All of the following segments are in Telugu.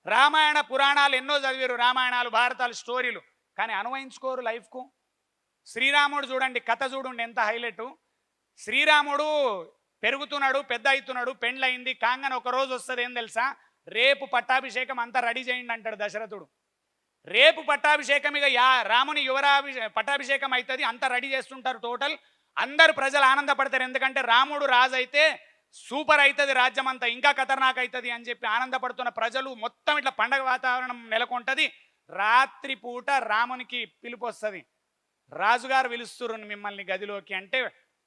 రామాయణ పురాణాలు ఎన్నో చదివారు, రామాయణాలు భారతాలు స్టోరీలు, కానీ అన్వయించుకోరు లైఫ్కు. శ్రీరాముడు చూడండి, కథ చూడండి ఎంత హైలైట్. శ్రీరాముడు పెరుగుతున్నాడు, పెద్ద అవుతున్నాడు, పెండ్లయింది కాంగన ఒక రోజు వస్తుంది, ఏం తెలుసా, రేపు పట్టాభిషేకం అంతా రెడీ చేయండి అంటాడు దశరథుడు. రేపు పట్టాభిషేకం ఇక రాముని పట్టాభిషేకం అవుతుంది, అంతా రెడీ చేస్తుంటారు టోటల్. అందరు ప్రజలు ఆనందపడతారు, ఎందుకంటే రాముడు రాజు అయితే సూపర్ అవుతుంది రాజ్యం అంతా, ఇంకా ఖతర్నాక్ అవుతుంది అని చెప్పి ఆనందపడుతున్న ప్రజలు మొత్తం ఇట్లా పండగ వాతావరణం నెలకొంటుంది. రాత్రి పూట రామునికి పిలుపు వస్తుంది, రాజుగారు పిలుస్తున్నారు మిమ్మల్ని గదిలోకి అంటే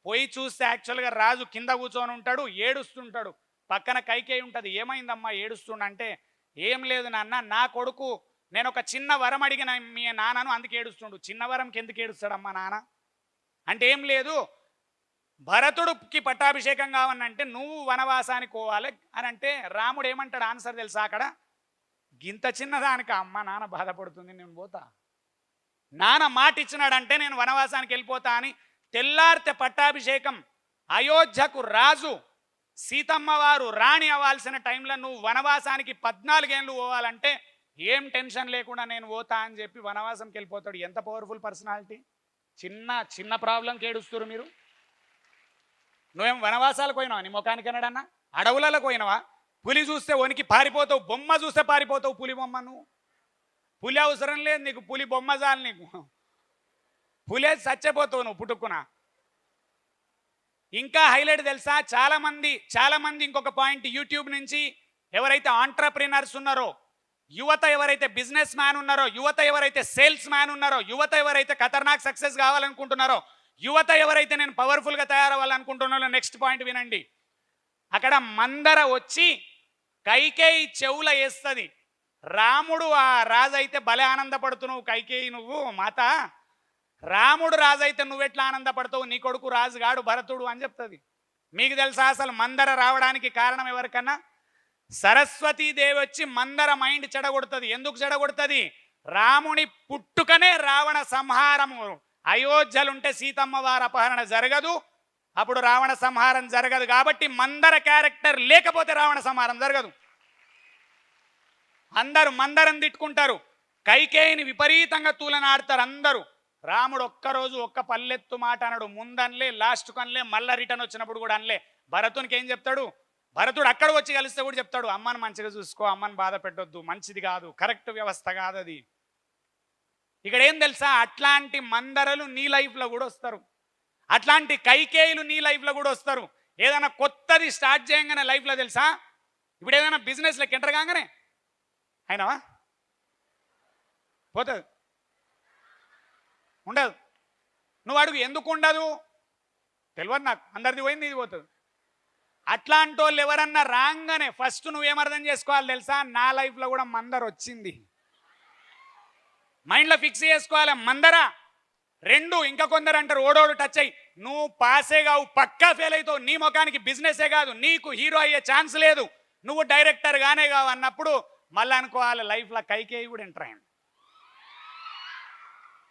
పోయి చూస్తే యాక్చువల్గా రాజు కింద కూర్చొని ఉంటాడు, ఏడుస్తుంటాడు. పక్కన కైకేయి ఉంటుంది, ఏమైందమ్మా ఏడుస్తుండంటే, ఏం లేదు నాన్న, నా కొడుకు నేను ఒక చిన్న వరం అడిగిన మీ నాన్నను అందుకు ఏడుస్తుండు. చిన్న వరంకి ఎందుకు ఏడుస్తాడమ్మా నాన్న అంటే, ఏం లేదు, భరతుడికి పట్టాభిషేకం కావనంటే నువ్వు వనవాసానికి పోవాలి అని అంటే, రాముడు ఏమంటాడు ఆన్సర్ తెలుసా అక్కడ, గింత చిన్నదానికి అమ్మ నాన్న బాధపడుతుంది నేను పోతా, నాన్న మాట ఇచ్చినాడంటే నేను వనవాసానికి వెళ్ళిపోతా అని. తెల్లారితే పట్టాభిషేకం, అయోధ్యకు రాజు, సీతమ్మ వారు రాణి అవ్వాల్సిన టైంలో నువ్వు వనవాసానికి 14 ఏళ్ళు పోవాలంటే ఏం టెన్షన్ లేకుండా నేను పోతా అని చెప్పి వనవాసంకి వెళ్ళిపోతాడు. ఎంత పవర్ఫుల్ పర్సనాలిటీ. చిన్న చిన్న ప్రాబ్లంకి ఏడుస్తున్నారు మీరు. నువ్వేం వనవాసాలకు పోయినావా, నీ ముఖానికి అన్నాడన్నా, అడవులలో పోయినావా, పులి చూస్తే వనికి పారిపోతావు, బొమ్మ చూస్తే పారిపోతావు, పులి బొమ్మ. నువ్వు పులి అవసరం లేదు నీకు, పులి బొమ్మ చాలు నీకు, పులే చచ్చిపోతావు నువ్వు పుట్టుకున. ఇంకా హైలైట్ తెలుసా, చాలా మంది ఇంకొక పాయింట్, యూట్యూబ్ నుంచి ఎవరైతే ఆంట్రప్రినర్స్ ఉన్నారో, యువత ఎవరైతే బిజినెస్ మ్యాన్ ఉన్నారో, యువత ఎవరైతే సేల్స్ మ్యాన్ ఉన్నారో, యువత ఎవరైతే ఖతర్నాక్ సక్సెస్ కావాలనుకుంటున్నారో, యువత ఎవరైతే నేను పవర్ఫుల్గా తయారవ్వాలనుకుంటున్నారో, నెక్స్ట్ పాయింట్ వినండి. అక్కడ మందర వచ్చి కైకేయి చెవుల వేస్తుంది. రాముడు ఆ రాజు అయితే భలే ఆనందపడుతున్నావు కైకేయి, నువ్వు మాత, రాముడు రాజు అయితే నువ్వెట్లా ఆనందపడతావు, నీ కొడుకు రాజుగాడు భరతుడు అని చెప్తుంది. మీకు తెలుసా అసలు మందర రావడానికి కారణం ఎవరికన్నా, సరస్వతీదేవి వచ్చి మందర మైండ్ చెడగొడుతుంది. ఎందుకు చెడగొడుతుంది, రాముని పుట్టుకనే రావణ సంహారము. అయోధ్యలుంటే సీతమ్మ వారి అపహరణ జరగదు, అప్పుడు రావణ సంహారం జరగదు. కాబట్టి మందర క్యారెక్టర్ లేకపోతే రావణ సంహారం జరగదు. అందరూ మందరం తిట్టుకుంటారు, కైకేయిని విపరీతంగా తూలనాడతారు అందరూ. రాముడు ఒక్కరోజు ఒక్క పల్లెత్తు మాట అనడు, ముందనలే లాస్ట్ కనలే, మళ్ళా రిటర్న్ వచ్చినప్పుడు కూడా అనలే. భరతునికి ఏం చెప్తాడు, భరతుడు అక్కడ వచ్చి కలిస్తే కూడా చెప్తాడు, అమ్మని మంచిగా చూసుకో, అమ్మని బాధ పెట్టొద్దు, మంచిది కాదు, కరెక్ట్ వ్యవస్థ కాదు అది. ఇక్కడ ఏం తెలుసా, అట్లాంటి మందరలు నీ లైఫ్లో కూడా వస్తారు, అట్లాంటి కైకేయులు నీ లైఫ్లో కూడా వస్తారు. ఏదైనా కొత్తది స్టార్ట్ చేయగానే లైఫ్లో తెలుసా, ఇప్పుడు ఏదైనా బిజినెస్లోకి ఎంటర్ కాగానే అయినావా పోతుంది, ఉండదు. నువ్వు అడుగు ఎందుకు ఉండదు తెలియదు నాకు, అందరిది పోయింది ఇది పోతుంది. అట్లాంటి వాళ్ళు ఎవరన్నా రాగానే ఫస్ట్ నువ్వేమర్థం చేసుకోవాలి తెలుసా, నా లైఫ్లో కూడా మందర వచ్చింది, మైండ్లో ఫిక్స్ చేసుకోవాలి మందర. రెండు, ఇంకా కొందరు అంటారు ఓడోడు టచ్ అయ్యి, నువ్వు పాసే కావు, పక్కా ఫెయిల్ అవుతావు, నీ ముఖానికి బిజినెసే కాదు, నీకు హీరో అయ్యే ఛాన్స్ లేదు, నువ్వు డైరెక్టర్ గానే కావు అన్నప్పుడు మళ్ళీ అనుకోవాలి లైఫ్లో కైకేయి కూడా ఎంటర్ అయ్యింది.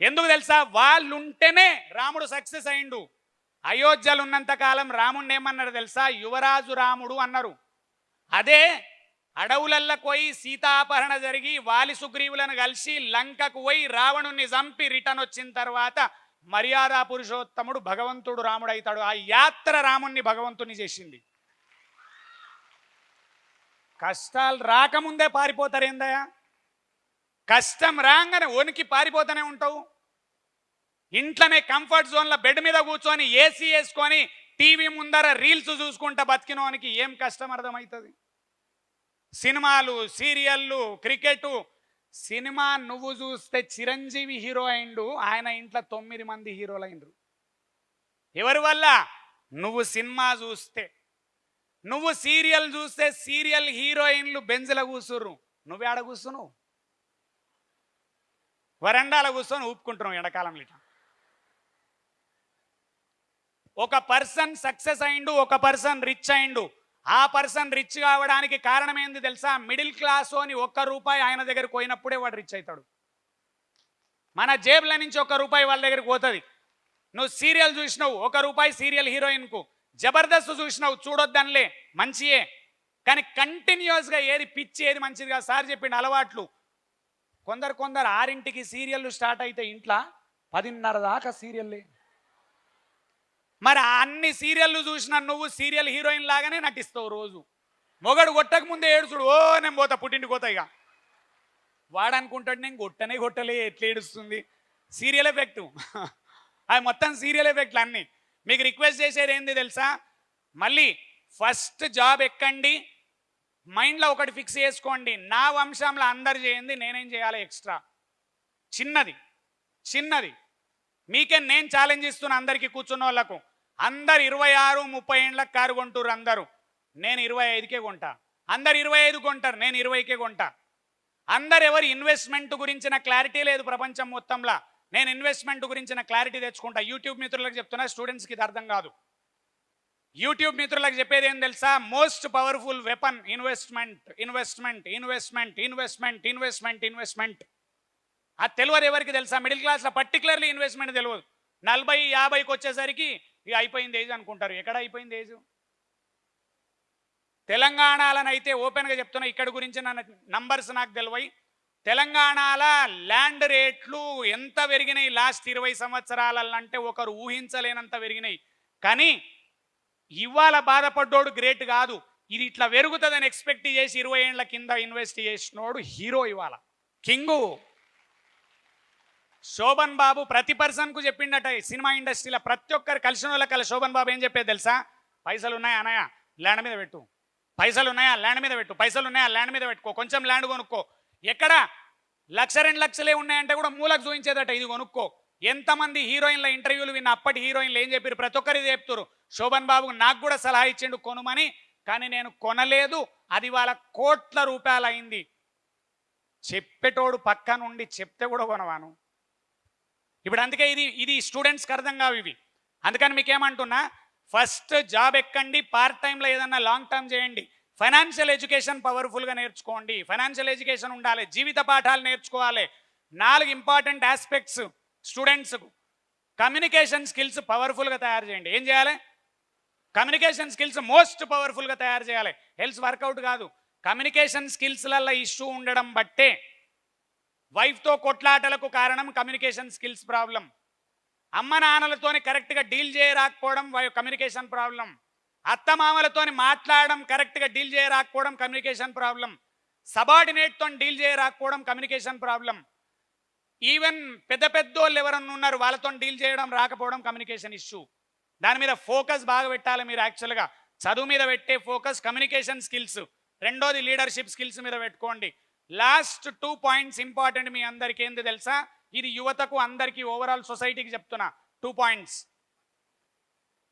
ఎందుకు తెలుసా, వాళ్ళుంటేనే రాముడు సక్సెస్ అయిండు. అయోధ్యలు ఉన్నంత కాలం రాముడిని ఏమన్నారు తెలుసా, యువరాజు రాముడు అన్నారు. అదే అడవులల్లో పోయి సీతాపహరణ జరిగి వాలి సుగ్రీవులను కలిసి లంకకు పోయి రావణుని చంపి రిటర్న్ వచ్చిన తర్వాత మర్యాద పురుషోత్తముడు భగవంతుడు రాముడు అవుతాడు. ఆ యాత్ర రాముణ్ణి భగవంతుని చేసింది. కష్టాలు రాకముందే పారిపోతారు ఏందయ్యా, కష్టం రాగానే వణికి పారిపోతూనే ఉంటావు. ఇంట్లోనే కంఫర్ట్ జోన్లో బెడ్ మీద కూర్చొని ఏసీ వేసుకొని టీవీ ముందర రీల్స్ చూసుకుంటా బతికినోనికి ఏం కష్టం అర్థమవుతుంది. సినిమాలు, సీరియళ్ళు, క్రికెట్. సినిమా నువ్వు చూస్తే చిరంజీవి హీరో అయిండు, ఆయన ఇంట్లో 9 మంది హీరోలు అయిండ్రు. ఎవరి వల్ల, నువ్వు సినిమా చూస్తే. నువ్వు సీరియల్ చూస్తే సీరియల్ హీరోయిన్లు బెంజ్ల కూర్చుర్రు, నువ్వే ఆడ కూర్చున్నావు, వరండాల కూర్చొని ఊపుకుంటున్నావు ఎండాకాలం లిట. ఒక పర్సన్ సక్సెస్ అయిండు, ఒక పర్సన్ రిచ్ అయిండు. ఆ పర్సన్ రిచ్ కావడానికి కారణం ఏంది తెలుసా, మిడిల్ క్లాస్ అని ₹1 ఆయన దగ్గరికి పోయినప్పుడే వాడు రిచ్ అవుతాడు. మన జేబుల నుంచి ₹1 వాళ్ళ దగ్గరికి పోతుంది. నువ్వు సీరియల్ చూసినావు, ₹1 సీరియల్ హీరోయిన్కు. జబర్దస్త్ చూసినావు, చూడొద్దనిలే మంచియే, కానీ కంటిన్యూస్గా ఏది పిచ్చి ఏది మంచిదిగా సార్ చెప్పిండు అలవాట్లు. కొందరు 6ంటికి సీరియళ్ళు స్టార్ట్ అయితే ఇంట్లో 10:30 దాకా సీరియల్లే. మరి అన్ని సీరియళ్ళు చూసిన నువ్వు సీరియల్ హీరోయిన్ లాగానే నటిస్తావు రోజు. మొగడు కొట్టక ముందే ఏడుచుడు, ఓ నేను పోతా పుట్టింటికి పోతా. ఇక వాడు అనుకుంటాడు నేను కొట్టలే ఎట్లా ఏడుస్తుంది. సీరియల్ ఎఫెక్టు అది మొత్తం సీరియల్ ఎఫెక్ట్లు అన్నీ. మీకు రిక్వెస్ట్ చేసేది ఏంది తెలుసా, మళ్ళీ ఫస్ట్ జాబ్ ఎక్కండి, మైండ్లో ఒకటి ఫిక్స్ చేసుకోండి, నా వంశంలో అందరు చేయండి, నేనేం చేయాలి ఎక్స్ట్రా. చిన్నది మీకే నేను ఛాలెంజ్ ఇస్తున్నా అందరికీ కూర్చున్న వాళ్ళకు. అందరు 26-30 ఏండ్లకు కారు కొంటారు అందరూ, నేను 25కే కొంటా. అందరు 25 కొంటారు, నేను 20కే కొంటా. అందరు ఎవరు ఇన్వెస్ట్మెంట్ గురించిన క్లారిటీ లేదు ప్రపంచం మొత్తంలో, నేను ఇన్వెస్ట్మెంట్ గురించిన క్లారిటీ తెచ్చుకుంటా. యూట్యూబ్ మిత్రులకు చెప్తున్నా, స్టూడెంట్స్కి ఇది అర్థం కాదు. యూట్యూబ్ మిత్రులకు చెప్పేది ఏం తెలుసా, మోస్ట్ పవర్ఫుల్ వెపన్ ఇన్వెస్ట్మెంట్. అది తెలియదు ఎవరికి తెలుసా, మిడిల్ క్లాస్లో పర్టికులర్లీ ఇన్వెస్ట్మెంట్ తెలియదు. 40-50కి వచ్చేసరికి ఇక అయిపోయింది ఏజ్ అనుకుంటారు. ఎక్కడ అయిపోయింది ఏజ్? తెలంగాణలోనైతే ఓపెన్గా చెప్తున్నా, ఇక్కడ గురించి నంబర్స్ నాకు తెలివై, తెలంగాణలో ల్యాండ్ రేట్లు ఎంత పెరిగినాయి లాస్ట్ 20 సంవత్సరాలంటే ఒకరు ఊహించలేనంత పెరిగినాయి. కానీ ఇవాళ బాధపడ్డోడు గ్రేట్ కాదు, ఇది ఇట్లా పెరుగుతుందని ఎక్స్పెక్ట్ చేసి 20 ఏండ్ల కింద ఇన్వెస్ట్ చేసినోడు హీరో, ఇవాళ కింగు. శోభన్ బాబు ప్రతి పర్సన్కు చెప్పిండట సినిమా ఇండస్ట్రీలో, ప్రతి ఒక్కరు కలిసిన వాళ్ళకి శోభన్ బాబు ఏం చెప్పేది తెలుసా, పైసలు ఉన్నాయా అన్నయ్య ల్యాండ్ మీద పెట్టు, పైసలు ఉన్నాయా ల్యాండ్ మీద పెట్టు, పైసలు ఉన్నాయా ల్యాండ్ మీద పెట్టుకో, కొంచెం ల్యాండ్ కొనుక్కో. ఎక్కడ 1-2 లక్షలే ఉన్నాయంటే కూడా మూలకు చూపించేదట, ఇది కొనుక్కో. ఎంతమంది హీరోయిన్ల ఇంటర్వ్యూలు విన్న అప్పటి హీరోయిన్లు ఏం చెప్పారు, ప్రతి ఒక్కరికి చెప్తారు. శోభన్ బాబుకు నాకు కూడా సలహా ఇచ్చిండు కొనుమని, కానీ నేను కొనలేదు, అది వాళ్ళ కోట్ల రూపాయలు అయింది. చెప్పేటోడు పక్క నుండి చెప్తే కూడా కొనవాను. ఇప్పుడు అందుకే ఇది స్టూడెంట్స్కి అర్థం కావు ఇవి. అందుకని మీకేమంటున్నా, ఫస్ట్ జాబ్ ఎక్కండి, పార్ట్ టైంలో ఏదన్నా లాంగ్ టర్మ్ చేయండి, ఫైనాన్షియల్ ఎడ్యుకేషన్ పవర్ఫుల్గా నేర్చుకోండి. ఫైనాన్షియల్ ఎడ్యుకేషన్ ఉండాలి, జీవిత పాఠాలు నేర్చుకోవాలి. 4 ఇంపార్టెంట్ ఆస్పెక్ట్స్ స్టూడెంట్స్కు. కమ్యూనికేషన్ స్కిల్స్ పవర్ఫుల్గా తయారు చేయండి. ఏం చేయాలి? కమ్యూనికేషన్ స్కిల్స్ మోస్ట్ పవర్ఫుల్గా తయారు చేయాలి. హెల్త్ వర్కౌట్ కాదు, కమ్యూనికేషన్ స్కిల్స్లలో ఇష్యూ ఉండడం బట్టే వైఫ్తో కొట్లాటలకు కారణం కమ్యూనికేషన్ స్కిల్స్ ప్రాబ్లం. అమ్మ నాన్నలతోని కరెక్ట్గా డీల్ చేయరాకపోవడం కమ్యూనికేషన్ ప్రాబ్లం. అత్తమామలతోని మాట్లాడడం కరెక్ట్గా డీల్ చేయరాకపోవడం కమ్యూనికేషన్ ప్రాబ్లం. సబార్డినేట్తో డీల్ చేయరాకపోవడం కమ్యూనికేషన్ ప్రాబ్లం. ఈవెన్ పెద్దోళ్ళు ఎవరన్నా ఉన్నారు, వాళ్ళతో డీల్ చేయడం రాకపోవడం కమ్యూనికేషన్ ఇష్యూ. దాని మీద ఫోకస్ బాగా పెట్టాలి మీరు. యాక్చువల్గా చదువు మీద పెట్టే ఫోకస్ కమ్యూనికేషన్ స్కిల్స్, రెండోది లీడర్షిప్ స్కిల్స్ మీద పెట్టుకోండి. లాస్ట్ 2 పాయింట్స్ ఇంపార్టెంట్ మీ అందరికీ. ఏంది తెలుసా, ఇది యువతకు అందరికీ ఓవరాల్ సొసైటీకి చెప్తున్నా. 2 పాయింట్స్.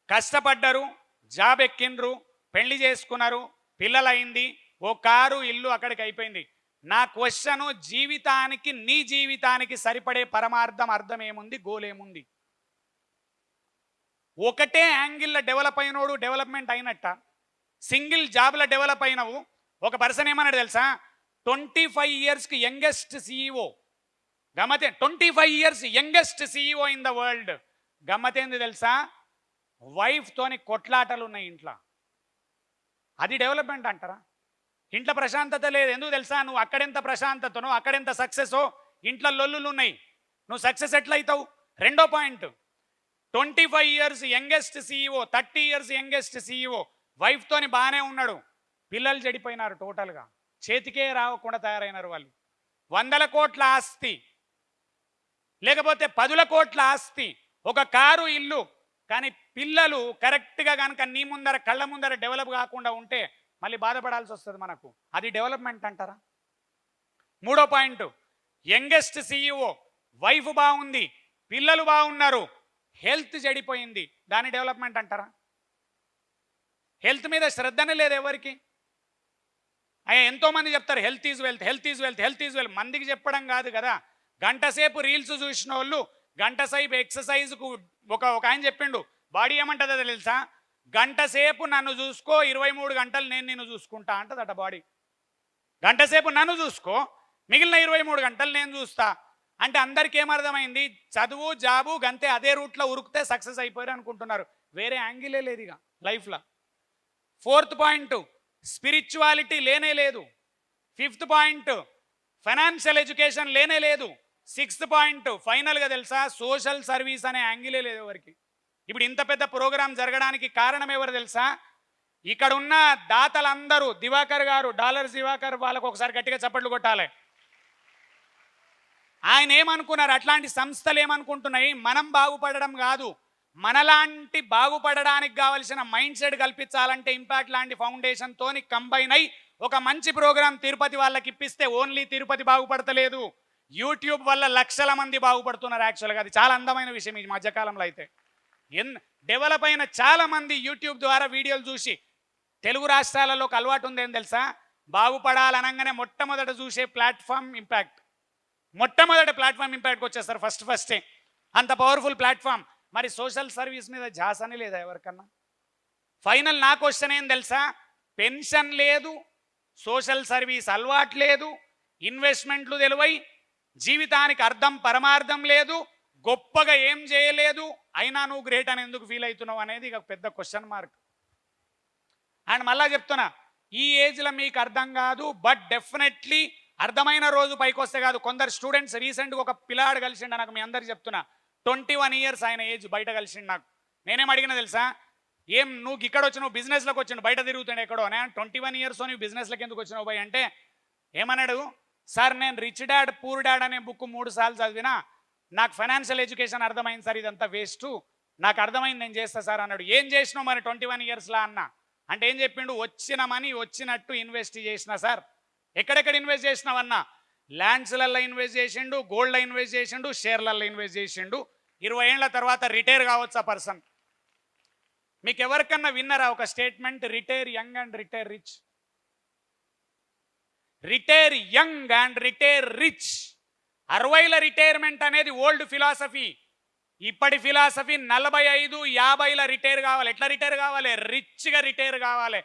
కష్టపడ్డరు, జాబ్ ఎక్కిండ్రు, పెళ్లి చేసుకున్నారు, పిల్లలైంది, ఓ కారు ఇల్లు అక్కడికి అయిపోయింది. నా క్వశ్చను, జీవితానికి నీ జీవితానికి సరిపడే పరమార్థం అర్థం ఏముంది, గోల్ ఏముంది? ఒకటే యాంగిల్లో డెవలప్ అయినోడు డెవలప్మెంట్ అయినట్ట, సింగిల్ జాబ్లో డెవలప్ అయినవు. ఒక పర్సన్ ఏమన్నాడు తెలుసా, 25 ఇయర్స్కి యంగెస్ట్ సీఈఓ. గమ్మతే, 25 years youngest CEO in the world. గమ్మతేంది తెలుసా, వైఫ్తోని కొట్లాటలు ఉన్నాయి ఇంట్లో. అది డెవలప్మెంట్ అంటారా? ఇంట్లో ప్రశాంతత లేదు. ఎందుకు తెలుసా, నువ్వు అక్కడెంత ప్రశాంతతనో అక్కడెంత సక్సెసో ఇంట్లో లొల్లులు ఉన్నాయి. నువ్వు సక్సెస్ ఎట్లయితావు? రెండో point, 25 years youngest CEO, 30 years youngest CEO వైఫ్తోని బాగానే ఉన్నాడు, పిల్లలు చెడిపోయినారు, టోటల్గా చేతికే రాకుండా తయారైనారు వాళ్ళు. 100 కోట్ల ఆస్తి, లేకపోతే 10 కోట్ల ఆస్తి, ఒక కారు ఇల్లు, కానీ పిల్లలు కరెక్ట్గా కనుక నీ ముందర కళ్ళ ముందర డెవలప్ కాకుండా ఉంటే మళ్ళీ బాధపడాల్సి వస్తుంది మనకు. అది డెవలప్మెంట్ అంటారా? మూడో పాయింట్, యంగెస్ట్ సీఈఓ, వైఫ్ బాగుంది, పిల్లలు బాగున్నారు, హెల్త్ చెడిపోయింది, దాని డెవలప్మెంట్ అంటారా? హెల్త్ మీద శ్రద్ధనే లేదు ఎవరికి. ఎంతోమంది చెప్తారు health is wealth, health is wealth, health is wealth. మందికి చెప్పడం కాదు కదా. గంటసేపు రీల్స్ చూసిన వాళ్ళు గంటసేపు ఎక్సర్సైజ్కు ఒక ఆయన చెప్పిండు, బాడీ ఏమంటుందో తెలుసా, గంటసేపు నన్ను చూసుకో, 23 గంటలు నేను నిన్ను చూసుకుంటా అంటదట బాడీ. గంటసేపు నన్ను చూసుకో, మిగిలిన 23 గంటలు నేను చూస్తా అంటే అందరికీ ఏమర్థమైంది, చదువు జాబు గంతే, అదే రూట్లో ఉరికితే సక్సెస్ అయిపోయారు అనుకుంటున్నారు. వేరే యాంగిలే లేదు ఇక లైఫ్లో. 4th పాయింట్, స్పిరిచువాలిటీ లేనే లేదు. 5th పాయింట్ ఫైనాన్షియల్ ఎడ్యుకేషన్ లేనే లేదు. 6th పాయింట్ ఫైనల్గా తెలుసా, సోషల్ సర్వీస్ అనే యాంగిలే లేదు ఎవరికి. ఇప్పుడు ఇంత పెద్ద ప్రోగ్రాం జరగడానికి కారణం ఎవరు తెలుసా, ఇక్కడ ఉన్న దాతలందరూ. దివాకర్ గారు, డాలర్స్ దివాకర్, వాళ్ళకు ఒకసారి గట్టిగా చప్పట్లు కొట్టాలి. ఆయన ఏమనుకున్నారు, అట్లాంటి సంస్థలు ఏమనుకుంటున్నాయి, మనం బాగుపడడం కాదు, మనలాంటి బాగుపడడానికి కావలసిన మైండ్ సెట్ కల్పించాలంటే ఇంపాక్ట్ లాంటి ఫౌండేషన్ తోని కంబైన్ అయి ఒక మంచి ప్రోగ్రాం తిరుపతి వాళ్ళకి ఇప్పిస్తే ఓన్లీ తిరుపతి బాగుపడతలేదు, యూట్యూబ్ వల్ల లక్షల మంది బాగుపడుతున్నారు. యాక్చువల్గా అది చాలా అందమైన విషయం. ఈ మధ్యకాలంలో అయితే డెవలప్ అయిన చాలా మంది యూట్యూబ్ ద్వారా వీడియోలు చూసి, తెలుగు రాష్ట్రాలలోకి అలవాటు ఉంది ఏం తెలుసా, బాగుపడాలనగానే మొట్టమొదట చూసే ప్లాట్ఫామ్ ఇంపాక్ట్. మొట్టమొదటి ప్లాట్ఫామ్ ఇంపాక్ట్కి వచ్చేస్తారు ఫస్టే. అంత పవర్ఫుల్ ప్లాట్ఫామ్. మరి సోషల్ సర్వీస్ మీద ఝాసని లేదా ఎవరికన్నా? ఫైనల్ నా క్వశ్చన్ ఏం తెలుసా, పెన్షన్ లేదు, సోషల్ సర్వీస్ అలవాటు లేదు, ఇన్వెస్ట్మెంట్లు తెలివై, జీవితానికి అర్థం పరమార్థం లేదు, గొప్పగా ఏం చేయలేదు, అయినా నువ్వు గ్రేట్ అని ఎందుకు ఫీల్ అవుతున్నావు అనేది ఇక పెద్ద క్వశ్చన్ మార్క్. అండ్ మళ్ళా చెప్తున్నా, ఈ ఏజ్లో మీకు అర్థం కాదు, బట్ డెఫినెట్లీ అర్థమైన రోజు పైకి వస్తే కాదు. కొందరు స్టూడెంట్స్ రీసెంట్గా ఒక పిల్లాడు కలిసిండు నాకు, మీ అందరికి చెప్తున్నా, 21 ఇయర్స్ ఆయన ఏజ్, బయట కలిసిండు నాకు. నేనేం అడిగినా తెలుసా, ఏం నువ్వు ఇక్కడ వచ్చి నువ్వు బిజినెస్లోకి వచ్చిండు, బయట తిరుగుతుండే ఎక్కడో. నేను 21 ఇయర్స్ నువ్వు బిజినెస్లోకి ఎందుకు వచ్చినావు భయ్ అంటే ఏమన్నాడు, సార్ నేను రిచ్ డాడ్ పూర్ డాడ్ అనే బుక్ 3 సార్లు చదివినా, నాకు ఫైనాన్షియల్ ఎడ్యుకేషన్ అర్థమైంది సార్, ఇదంతా వేస్ట్, నాకు అర్థమైంది, నేను చేస్తా సార్ అన్నాడు. ఏం చేసినావు మరి 21 ఇయర్స్లా అన్న అంటే ఏం చెప్పిండు, వచ్చిన మనీ వచ్చినట్టు ఇన్వెస్ట్ చేసిన సార్. ఎక్కడెక్కడ ఇన్వెస్ట్ చేసినావన్నా, ల్యాండ్స్లలో ఇన్వెస్ట్ చేసిండు, గోల్డ్లో ఇన్వెస్ట్ చేసిండు, షేర్లలో ఇన్వెస్ట్ చేసిండు. 20 ఏళ్ల తర్వాత రిటైర్ కావచ్చు ఆ పర్సన్. మీకు ఎవరికన్నా విన్నరా ఒక statement, retire young and retire rich? Retire young and retire rich. 60ల రిటైర్మెంట్ అనేది ఓల్డ్ ఫిలాసఫీ. ఇప్పటి ఫిలాసఫీ 45, 50ల రిటైర్ కావాలి. ఎట్లా రిటైర్ కావాలి? రిచ్గా రిటైర్ కావాలి.